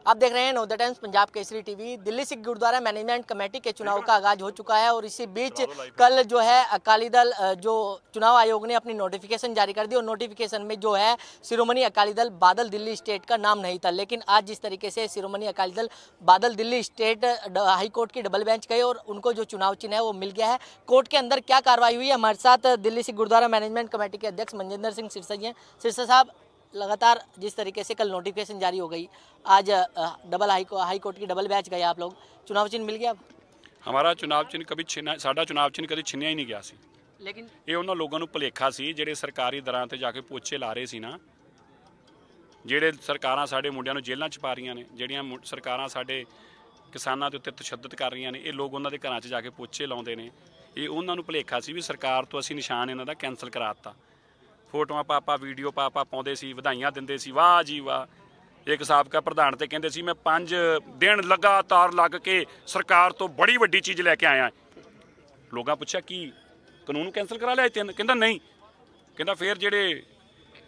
आप देख रहे हैं Navodaya Times Punjab Kesari TV. Delhi Sikh Gurdwara Management Committee के चुनाव का आगाज हो चुका है और इसी बीच कल जो है अकाली दल जो चुनाव आयोग ने अपनी नोटिफिकेशन जारी कर दी और नोटिफिकेशन में जो है शिरोमणि अकाली दल बादल दिल्ली स्टेट का नाम नहीं था। लेकिन आज जिस तरीके से शिरोमणि अकाली दल बादल दिल्ली स्टेट हाई कोर्ट की डबल बेंच गए और उनको जो चुनाव चिन्ह है वो मिल गया है। कोर्ट के अंदर क्या कार्रवाई हुई है, हमारे साथ दिल्ली सिख गुरुद्वारा मैनेजमेंट कमेटी के अध्यक्ष मनजिंदर सिंह सिरसा जी हैं। सिरसा साहब, लगातार जिस तरीके से कल नोटिफिकेशन जारी हो गई, आज डबल हाई कोर्ट की डबल बेंच गए आप लोग, चुनाव चिन्ह मिल गया? हमारा चुनाव चिन्ह कभी छिना, साडा चुनाव चिन्ह कभी छिनिया ही नहीं गया सी। लेकिन ये उन्होंने लोगों को भुलेखा सी ਜਿਹੜੇ ਸਰਕਾਰੀ ਦਰਾਂ ਤੇ ਜਾ ਕੇ ਪੋਚੇ ਲਾ ਰਹੇ ਸੀ ਨਾ, ਜਿਹੜੇ ਸਰਕਾਰਾਂ ਸਾਡੇ ਮੁੰਡਿਆਂ ਨੂੰ ਜੇਲ੍ਹਾਂ 'ਚ ਪਾ ਰਹੀਆਂ ਨੇ, ਜਿਹੜੀਆਂ ਸਰਕਾਰਾਂ ਸਾਡੇ ਕਿਸਾਨਾਂ ਦੇ ਉੱਤੇ ਤਸ਼ੱਦਦ ਕਰ ਰਹੀਆਂ ਨੇ, ਇਹ ਲੋਕ ਉਹਨਾਂ ਦੇ ਘਰਾਂ 'ਚ ਜਾ ਕੇ ਪੋਚੇ ਲਾਉਂਦੇ ਨੇ। ਇਹ ਉਹਨਾਂ ਨੂੰ ਭੁਲੇਖਾ ਸੀ ਵੀ ਸਰਕਾਰ ਤੋਂ ਅਸੀਂ ਨਿਸ਼ਾਨ ਇਹਨਾਂ ਦਾ ਕੈਂਸਲ ਕਰਾ ਦਿੱਤਾ। ਫੋਟੋਆਂ ਪਾਪਾ ਵੀਡੀਓ ਪਾਪਾ ਪਾਉਂਦੇ ਸੀ, ਵਧਾਈਆਂ ਦਿੰਦੇ ਸੀ, ਵਾਹ ਜੀ ਵਾਹ। ਇੱਕ ਸਾਬਕਾ ਪ੍ਰਧਾਨ ਤੇ ਕਹਿੰਦੇ ਸੀ ਮੈਂ 5 ਦਿਨ ਲਗਾਤਾਰ ਲੱਗ ਕੇ ਸਰਕਾਰ ਤੋਂ ਬੜੀ ਵੱਡੀ ਚੀਜ਼ ਲੈ ਕੇ ਆਇਆ। ਲੋਕਾਂ ਪੁੱਛਿਆ ਕੀ ਕਾਨੂੰਨ ਕੈਂਸਲ ਕਰਾ ਲਿਆ ਤਿੰਨ? ਕਹਿੰਦਾ ਨਹੀਂ। ਕਹਿੰਦਾ ਫਿਰ ਜਿਹੜੇ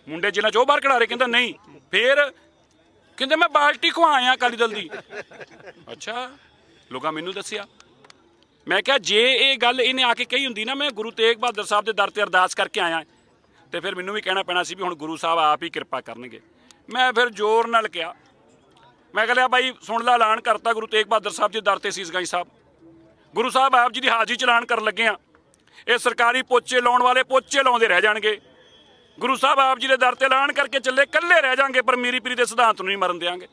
ਮੁੰਡੇ ਜਿਨ੍ਹਾਂ 'ਚ ਉਹ ਬਾਹਰ ਕਢਾ ਰਹੇ? ਕਹਿੰਦਾ ਨਹੀਂ। ਫਿਰ ਕਹਿੰਦੇ ਮੈਂ ਬਾਲਟੀ ਖਵਾ ਆਇਆ ਅਕਾਲੀ ਦਲ ਦੀ। ਅੱਛਾ, ਲੋਕਾਂ ਮੈਨੂੰ ਦੱਸਿਆ। ਮੈਂ ਕਿਹਾ ਜੇ ਇਹ ਗੱਲ ਇਹਨੇ ਆ ਕੇ ਕਹੀ ਹੁੰਦੀ ਨਾ ਮੈਂ ਗੁਰੂ ਤੇਗ ਬਹਾਦਰ ਸਾਹਿਬ ਦੇ ਦਰ ਤੇ ਅਰਦਾਸ ਕਰਕੇ ਆਇਆ, ਤੇ ਫਿਰ ਮੈਨੂੰ ਵੀ ਕਹਿਣਾ ਪੈਣਾ ਸੀ ਵੀ ਹੁਣ ਗੁਰੂ ਸਾਹਿਬ ਆਪ ਹੀ ਕਿਰਪਾ ਕਰਨਗੇ। ਮੈਂ ਫਿਰ ਜ਼ੋਰ ਨਾਲ ਕਿਹਾ, ਮੈਂ ਕਿਹਾ ਬਾਈ ਸੁਣ ਲਾ, ਐਲਾਨ ਕਰਤਾ ਗੁਰੂ ਤੇਗ ਬਹਾਦਰ ਸਾਹਿਬ ਜੀ ਦਰ ਤੇ ਸੀਸ ਗੰਜ ਸਾਹਿਬ, ਗੁਰੂ ਸਾਹਿਬ ਆਪ ਜੀ ਦੀ ਹਾਜ਼ਰੀ ਚ ਐਲਾਨ ਕਰਨ ਲੱਗੇ ਆ। ਇਹ ਸਰਕਾਰੀ ਪੋਚੇ ਲਾਉਣ ਵਾਲੇ ਪੋਚੇ ਲਾਉਂਦੇ ਰਹਿ ਜਾਣਗੇ। ਗੁਰੂ ਸਾਹਿਬ ਆਪ ਜੀ ਦੇ ਦਰ ਤੇ ਐਲਾਨ ਕਰਕੇ ਚੱਲੇ, ਇਕੱਲੇ ਰਹਿ ਜਾਣਗੇ ਪਰ ਮੀਰੀ ਪੀਰੀ ਦੇ ਸਿਧਾਂਤ ਨੂੰ ਨਹੀਂ ਮਰਨ ਦਿਆਂਗੇ।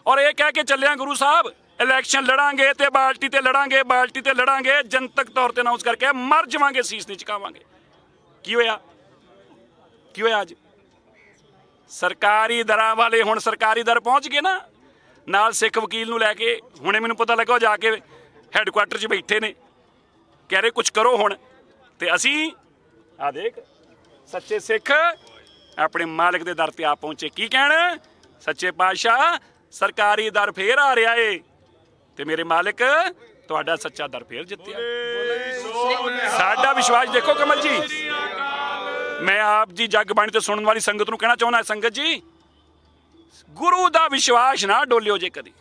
ਔਰ ਇਹ ਕਹਿ ਕੇ ਚੱਲਿਆ ਗੁਰੂ ਸਾਹਿਬ ਇਲੈਕਸ਼ਨ ਲੜਾਂਗੇ ਤੇ ਬਾਲਟੀ ਤੇ ਲੜਾਂਗੇ, ਬਾਲਟੀ ਤੇ ਲੜਾਂਗੇ, ਜਨਤਕ ਤੌਰ ਤੇ ਅਨਾਉਂਸ ਕਰਕੇ ਮਰ ਜਾਵਾਂਗੇ, ਸੀਸ ਨਹੀਂ ਝੁਕਾਵਾਂਗੇ। ਕੀ ਹੋਇਆ? ਕੀ ਹੋਇਆ? ਅੱਜ ਸਰਕਾਰੀ ਦਰਾਂ ਵਾਲੇ ਹੁਣ ਸਰਕਾਰੀ ਦਰ ਪਹੁੰਚ ਗਏ ਨਾ, ਨਾਲ ਸਿੱਖ ਵਕੀਲ ਨੂੰ ਲੈ ਕੇ। ਹੁਣੇ ਮੈਨੂੰ ਪਤਾ ਲੱਗਾ ਉਹ ਜਾ ਕੇ ਹੈੱਡਕੁਆਟਰ 'ਚ ਬੈਠੇ ਨੇ, ਕਹਿ ਰਹੇ ਕੁਛ ਕਰੋ ਹੁਣ। ਤੇ ਅਸੀਂ ਆ ਦੇਖ ਸੱਚੇ ਸਿੱਖ ਆਪਣੇ ਮਾਲਕ ਦੇ ਦਰ ਤੇ ਆ ਪਹੁੰਚੇ। ਕੀ ਕਹਿਣ? ਸੱਚੇ ਪਾਤਸ਼ਾਹ ਸਰਕਾਰੀ ਦਰ ਫੇਰ ਆ ਰਿਹਾ ਏ ਤੇ ਮੇਰੇ ਮਾਲਕ ਤੁਹਾਡਾ ਸੱਚਾ ਦਰ ਫੇਰ ਜਿੱਤਿਆ। ਸਾਡਾ ਵਿਸ਼ਵਾਸ ਦੇਖੋ ਕਮਲ ਜੀ। मैं आप जी जग बाणी तो सुनने वाली संगत नूं कहना चाहुंदा, संगत जी गुरु दा विश्वास ना डोलियो जे कदी।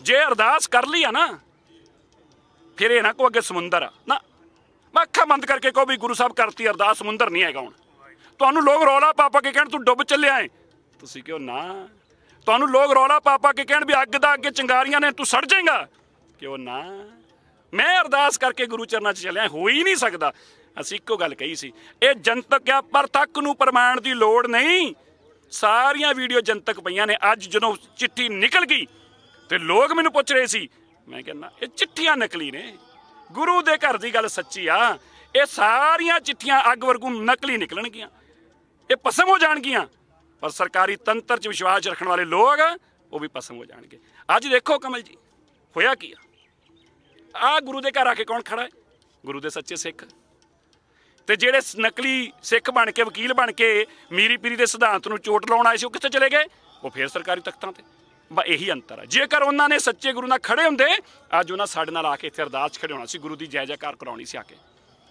जे अरदास कर ली है ना फिर ये ना को अगे समुंदर आ ना, मैं अखा बंद करके कहो भी गुरु साहब करती अरदास, समुंदर नहीं हैगा। हुण तुहानूं लोग रौला पा के कहण तूं डुੱਬ ਚੱਲਿਆ है, तुसीं कहो ना। तुहानूं लोग रौला पा के कहण भी अग दा अगे चिंगारियां ने तू सड़ जाएगा, कहो ना। मैं अरदास करके गुरु चरनां 'ਚ ਚੱਲਿਆ, हो ही नहीं सकदा। ਅਸੀਂ ਇੱਕੋ ਗੱਲ ਕਹੀ ਸੀ, ਇਹ ਜਨਤਕ ਆ, ਪਰ ਤੱਕ ਨੂੰ ਪ੍ਰਮਾਣ ਦੀ ਲੋੜ ਨਹੀਂ। ਸਾਰੀਆਂ ਵੀਡੀਓ ਜਨਤਕ ਪਈਆਂ ਨੇ। ਅੱਜ ਜਦੋਂ ਚਿੱਠੀ ਨਿਕਲ ਗਈ ਤੇ ਲੋਕ ਮੈਨੂੰ ਪੁੱਛ ਰਹੇ ਸੀ, ਮੈਂ ਕਹਿੰਦਾ ਇਹ ਚਿੱਠੀਆਂ ਨਕਲੀ ਨੇ, ਗੁਰੂ ਦੇ ਘਰ ਦੀ ਗੱਲ ਸੱਚੀ ਆ। ਇਹ ਸਾਰੀਆਂ ਚਿੱਠੀਆਂ ਅੱਗ ਵਰਗੂ ਨਕਲੀ ਨਿਕਲਣਗੀਆਂ, ਇਹ ਭਸਮ ਹੋ ਜਾਣਗੀਆਂ। ਪਰ ਸਰਕਾਰੀ ਤੰਤਰ 'ਚ ਵਿਸ਼ਵਾਸ ਰੱਖਣ ਵਾਲੇ ਲੋਕ ਉਹ ਵੀ ਭਸਮ ਹੋ ਜਾਣਗੇ। ਅੱਜ ਦੇਖੋ ਕਮਲ ਜੀ ਹੋਇਆ ਕੀ ਆ ਗੁਰੂ ਦੇ ਘਰ ਆ ਕੇ ਕੌਣ ਖੜਾ ਹੈ? ਗੁਰੂ ਦੇ ਸੱਚੇ ਸਿੱਖ। ਤੇ ਜਿਹੜੇ ਨਕਲੀ ਸਿੱਖ ਬਣ ਕੇ ਵਕੀਲ ਬਣ ਕੇ ਮੀਰੀ ਪੀਰੀ ਦੇ ਸਿਧਾਂਤ ਨੂੰ ਚੋਟ ਲਾਉਣ ਆਏ ਸੀ, ਉਹ ਕਿੱਥੇ ਚਲੇ ਗਏ? ਉਹ ਫੇਰ ਸਰਕਾਰੀ ਤਖਤਾਂ ਤੇ। ਬਸ ਇਹੀ ਅੰਤਰ ਹੈ। ਜੇਕਰ ਉਹਨਾਂ ਨੇ ਸੱਚੇ ਗੁਰੂ ਨਾਲ ਖੜੇ ਹੁੰਦੇ, ਅੱਜ ਉਹਨਾਂ ਸਾਡੇ ਨਾਲ ਆ ਕੇ ਇੱਥੇ ਅਰਦਾਸ 'ਚ ਖੜੇ ਹੋਣਾ ਸੀ, ਗੁਰੂ ਦੀ ਜੈ ਜੈਕਾਰ ਕਰਾਉਣੀ ਸੀ आके।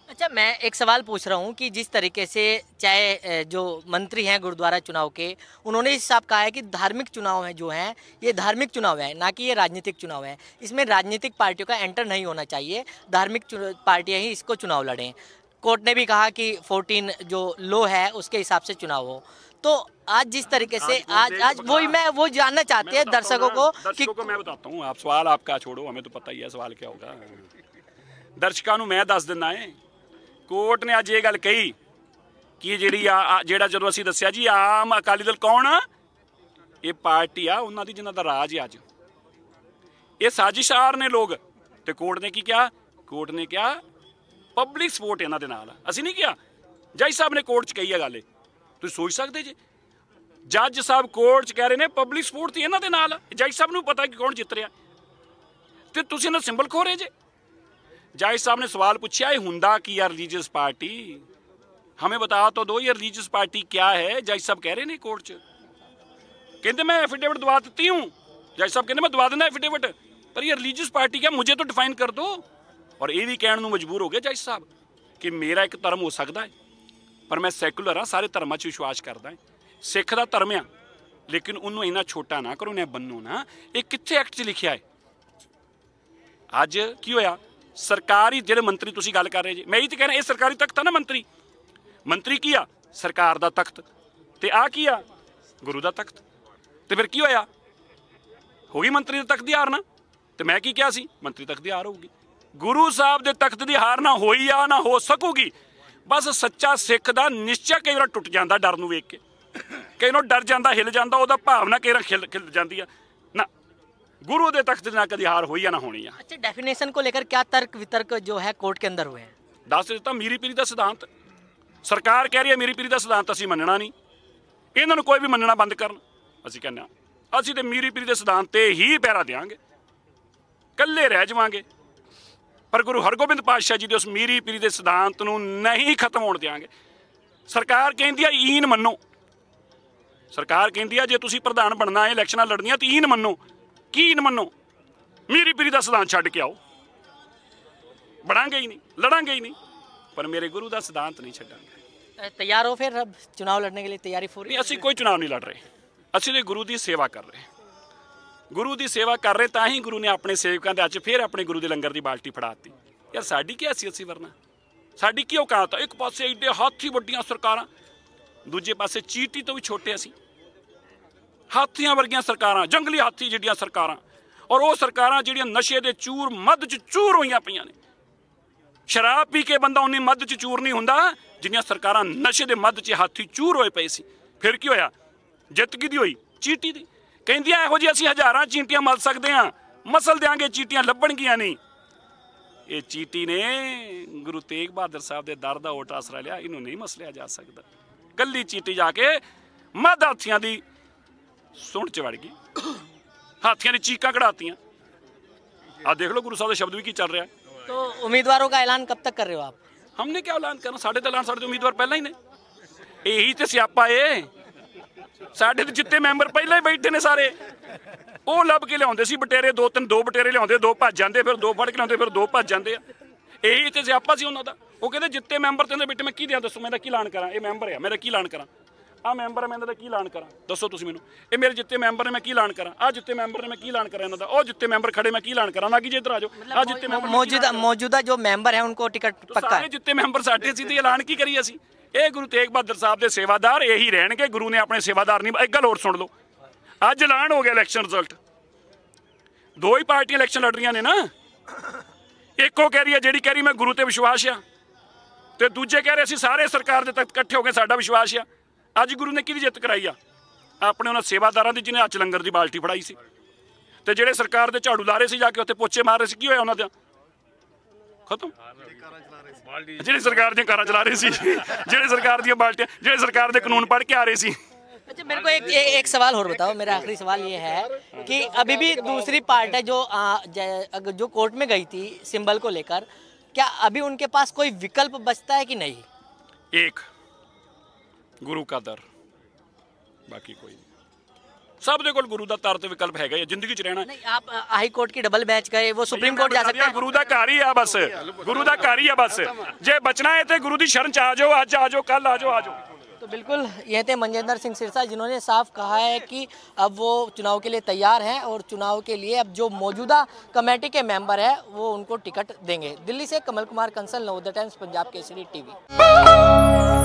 अच्छा, मैं एक सवाल पूछ रहा हूँ कि जिस तरीके से चाहे जो मंत्री हैं गुरुद्वारा चुनाव के, उन्होंने इस हिसाब कहा है कि धार्मिक चुनाव है जो हैं ये धार्मिक चुनाव है, ना कि ये राजनीतिक चुनाव है। इसमें राजनीतिक पार्टियों का एंटर नहीं होना चाहिए, धार्मिक पार्टियाँ ही इसको चुनाव लड़ें। कोर्ट ने भी कहा कि 14 जो लो है उसके हिसाब से चुनाव हो। तो आज जिस तरीके से आज वो जानना चाहते हैं दर्शकों को मैं बताता हूँ। आप सवाल आपका छोड़ो, हमें तो पता ही है सवाल क्या होगा। दर्शकों मैं दस दिना है, कोर्ट ने अज ये गल कही कि ਜਿਹੜਾ ਜਦੋਂ ਅਸੀਂ ਦੱਸਿਆ ਜੀ ਆਮ ਅਕਾਲੀ ਦਲ ਕੌਣ ਆ, ਇਹ ਪਾਰਟੀ ਆ ਉਹਨਾਂ ਦੀ ਜਿਨ੍ਹਾਂ ਦਾ ਰਾਜ ਹੈ। ਅੱਜ ਇਹ ਸਾਜ਼ਿਸ਼ਾਰ ਨੇ ਲੋਕ। ਤੇ ਕੋਰਟ ਨੇ ਕੀ ਕਿਹਾ? ਕੋਰਟ ਨੇ ਕਿਹਾ ਪਬਲਿਕ ਸਪੋਰਟ ਇਹਨਾਂ ਦੇ ਨਾਲ। ਅਸੀਂ ਨਹੀਂ ਕਿਹਾ, ਜੱਜ ਸਾਹਿਬ ਨੇ ਕੋਰਟ 'ਚ ਕਹੀ ਹੈ ਗੱਲ। ਤੁਸੀਂ ਸੋਚ ਸਕਦੇ ਜੇ ਜੱਜ ਸਾਹਿਬ ਕੋਰਟ 'ਚ ਕਹਿ ਰਹੇ ਨੇ ਪਬਲਿਕ ਸਪੋਰਟ ਤੇ ਇਹਨਾਂ ਦੇ ਨਾਲ। ਜੱਜ ਸਾਹਿਬ ਨੂੰ ਪਤਾ ਕਿ ਕੌਣ ਜਿੱਤ ਰਿਹਾ, ਤੇ ਤੁਸੀਂ ਇਹਨਾਂ ਸਿੰਬਲ ਖੋ ਰਹੇ ਜੇ। जज साहब ने सवाल पूछा ये हुंदा की या रिलीजियस पार्टी, हमें बता तो दो ये रिलीजियस पार्टी क्या है। जज साहब कह रहे ने कोर्ट च, कहते मैं एफिडेविट दवा देती हूँ। जज साहब कहते मैं दवा देना एफिडेविट, पर ये रिलीजियस पार्टी क्या, मुझे तो डिफाइन कर दो। और ये भी कहने को मजबूर हो गए जज साहब कि मेरा एक धर्म हो सकता है पर मैं सैकुलर हाँ, सारे धर्मां 'ਚ विश्वास करदा। सिख का धर्म आ, लेकिन उन्होंने इन्ना छोटा ना करो, इन्हें बनो ना। ये कितने एक्ट च लिखिया है? अज की होया, सरकारी जो मंत्री तुसीं गल कर रहे जी, मैं ये तो कहना ये सरकारी तख्त है ना। मंत्री की आ सरकार दा तख्त, ते आ की आ गुरु दा तख्त। तो फिर की होया, हो गई मंत्री दे तख्त दी हार ना। तो मैं की कहा सी, मंत्री तख्त दी हार होगी, गुरु साहब दे तख्त दी हार ना होई आ ना हो सकूगी। बस सच्चा सिख दा निश्चय कई बार टुट जाता डर नूं वेख के, कई बार डर जाता, हिल जाता, उहदा भावना कई बार खिल जाती है ना। गुरु दे तख्त ना कदी हार होई या ना होनी है। अच्छा, डेफिनेशन को लेकर क्या तर्क वितर्क जो है कोर्ट के अंदर हुए हैं? दस दिता मीरी पीरी का सिद्धांत, सरकार कह रही है मीरी पीरी का सिद्धांत असीं मनना नहीं, इन्होंने कोई भी मनना बंद करन। असीं कहने असीं ते मीरी पीरी के सिद्धांत ते ही पैरा देंगे, कल्ले रह जावांगे, पर गुरु हरगोबिंद पातशाह जी के उस मीरी पीरी के सिद्धांत नूं नहीं खत्म होण देंगे। सरकार कहती है ईन मनो, सरकार कहती है जे तुसीं प्रधान बनना है, इलैक्शनां लड़नियां तो ईन मनो। की ईन मनो? मीरी पीरी का सिद्धांत छड्ड के आओ, बनांगे ही नहीं, लड़ांगे ही नहीं, पर मेरे गुरु का सिद्धांत नहीं छड्डांगे। तैयार हो फिर अब चुनाव लड़ने के लिए? तैयारी पूरी? नहीं, असीं कोई चुनाव नहीं लड़ रहे, असीं ते गुरु की सेवा कर रहे, गुरु की सेवा कर रहे, तां ही गुरु ने अपने सेवकों के अच फिर अपने गुरु के लंगर की बाल्टी फड़ाती। यार साडी की हैसियत सी वरना, साडी की औकात है? एक पासे एडे हाथी वड्डियां सरकारां, दूजे पासे चीटी तो भी छोटे असीं, हाथियां वर्गियां सरकारां, जंगली हाथी जिहड़ियां सरकारां, और वो सरकारां जिहड़ियां नशे दे चूर मद च चूर होईयां पईयां ने। शराब पी के बंदा उन्नी मद च चूर नहीं हुंदा जिन्नियां सरकारां नशे दे मद च हाथी चूर होए पए सी। फिर की होया, जित किहदी होई? चीटी दी। कहंदियां इहो जी असीं हज़ारां चींटियां मल सकदे हां, मसल देंगे, चीटियां लभणगियां नहीं। ये चीटी ने गुरु तेग बहादुर साहब के दर का ओट आसरा लिया, इनू नहीं मसलिया जा सकता। कल्ली चीटी जाके मद हाथियां दी सुण च वड़ गई, हाथियां दी चीकां कढ़ातियां। आ देख लो गुरु साहब का शब्द भी की चल रहा है। तो उम्मीदवारों का ऐलान कब तक कर रहे हो आप? हमने क्या ऐलान करना, साढ़े तो ऐलान साढ़े उम्मीदवार पहला ही ने, यही तो स्यापा है। साढ़े तो जितने मैंबर पहले ही बैठे ने सारे, वो लभ के लिया सी बटेरे, दो बटेरे लिया, दो भज जाते, फिर दो फड़ के लिया, फिर दो भज जाते। यही तो स्यापा सी उन्होंने। वो कहते जितने मैंबर तो बेटे मैं की दिया, दसो मैं की ऐलान करा, ये मैंबर है मेरा की ऐलान करा, आ मैंबर है मैं की ऐलान करा, दसो तुसीं मैनूं, ये मेरे जितने मैंबर ने मैं की ऐलान करा, आ जितने मैंबर ने मैं की ऐलान करा, इन्हां दा ओ जितने मैंबर खड़े मैं की ऐलान करा ना कि जे इधर आ जाओ, आ जितने मैंबर मौजूदा जो मैंबर है उनको टिकट पक्का है। जितने मैंबर साडे सी ते ऐलान की करिए असीं? ये गुरु तेग बहादुर साहब के सेवादार यही रहणगे, गुरु ने अपने सेवादार नहीं। एक गल होर सुन लो, अज ऐलान हो गया इलैक्शन रिजल्ट, दो ही पार्टियां इलैक्शन लड़ रही ने ना। एक कह रही है जिहड़ी कह रही मैं गुरु ते विश्वास आ, ते दूजे कह रहे असीं सारे सरकार दे तक इकट्ठे हो गए साडा विश्वास आ। अज गुरु ने किहदी जित कराई आ? अपने उन्हां सेवादारां दी जिन्हें हत्थ लंगर की बाल्टी फड़ाई सी, ते जिहड़े सरकार दे झाड़ू ला रहे सी जाके उत्थे पोचे मार रहे सी, की होया उन्हां दा? खत्म। जिहड़े सरकार दी कारां चला रहे सी, जिहड़े सरकार दी बाल्टियां, जिहड़े सरकार दे कानून पढ़ के आ रहे सी। अच्छा, मेरे को एक सवाल और बताओ। मेरा आखिरी सवाल ये है कि अभी भी दूसरी पार्ट है जो कोर्ट में गई थी सिंबल को लेकर, क्या अभी उनके पास कोई विकल्प बचता है कि नहीं? एक गुरु का दर, बाकी कोई नहीं। सब दे कोल गुरु दा तर ते विकल्प हैगा, जिंदगी च रहना। नहीं, आप हाई कोर्ट की डबल बेंच गए, वो सुप्रीम कोर्ट जा सकते हैं। गुरु दा घर ही आ बस, गुरु दा घर ही आ बस। जे बचना है तो गुरु दी शरण च आ जाओ, अज आ जाओ, कल आ जाओ, आ जाओ। तो बिल्कुल ये थे मनजिंदर सिंह सिरसा, जिन्होंने साफ कहा है कि अब वो चुनाव के लिए तैयार हैं और चुनाव के लिए अब जो मौजूदा कमेटी के मेंबर है वो उनको टिकट देंगे। दिल्ली से कमल कुमार कंसल, नवोदय टाइम्स, पंजाब केसरी टीवी।